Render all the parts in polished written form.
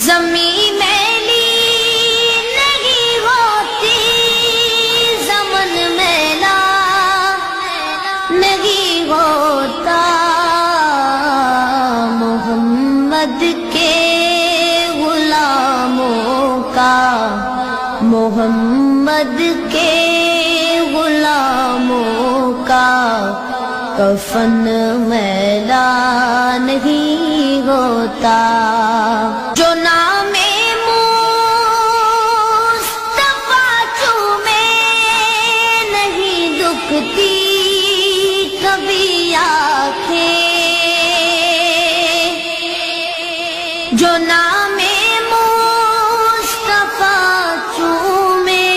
زمین میلی نہیں ہوتی، زمن میلا نہیں ہوتا، محمد کے غلاموں کا، محمد کے غلاموں کا کفن میلا نہیں ہوتا۔ جو نام مصطفیٰ چومے نہیں دکھتی کبھی آنکھیں، جو نام مصطفیٰ چومے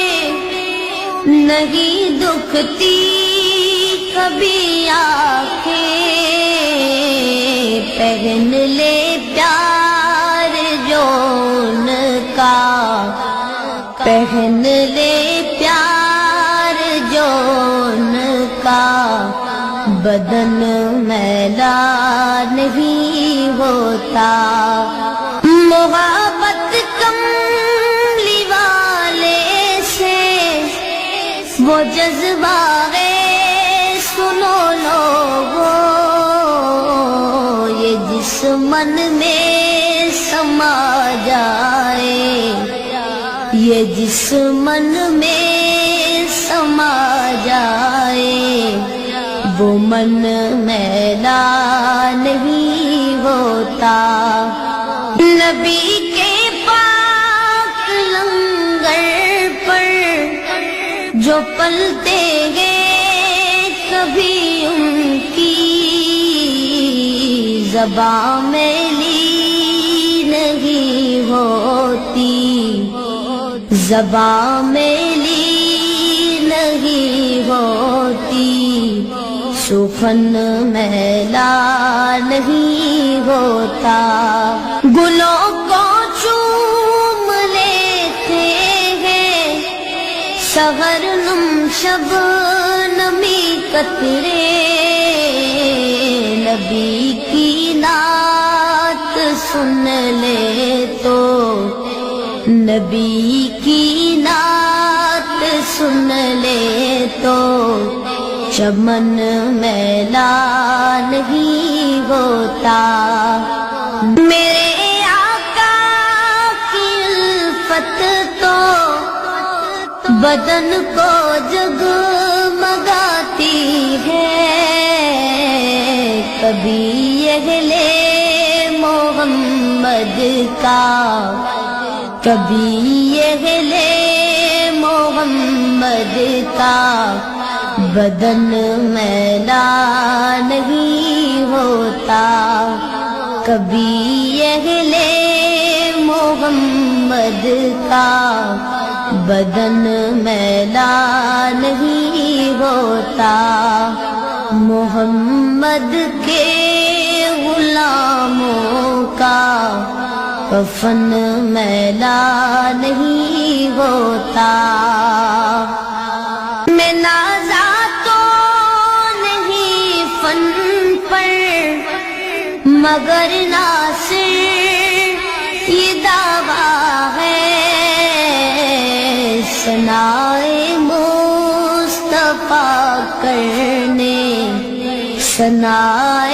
نہیں دکھتی کبھی آنکھیں، پہن لے پیار جو ان کا، پہن لے پیار جو ان کا، بدن میلا نہیں ہوتا۔ محبت کملی والے سے وہ جذبہ ہے، سنو لوگو، یہ جس من میں سما جائے، یہ جس من میں سما جائے، وہ من میلا نہیں ہوتا۔ نبی کے پاک لنگر پر جو پلتے ہیں کبھی ان کی زباں میلی نہیں ہوتی، زباں میلی نہیں ہوتی، سخن میلا نہیں ہوتا۔ گلوں کو چوم لیتے ہیں سحر نم شبنمی قطرے، نبی کی نعت سن لے تو، نبی کی نعت سن لے تو، چمن میلا نہیں ہوتا۔ میرے آقا کی الفت تو بدن کو جگمگاتی ہے، کبھی اہل محمد کا، کبھی اہل محمد کا بدن میلا نہیں ہوتا، کبھی اہل محمد کا بدن میلا نہیں ہوتا، محمد کے غلاموں کا کفن میلا نہیں ہوتا۔ میں نازا تو نہیں فن پر، مگر ناصر یہ دعویٰ ہے، ثنائے مصطفیٰ کرنے، ثنائے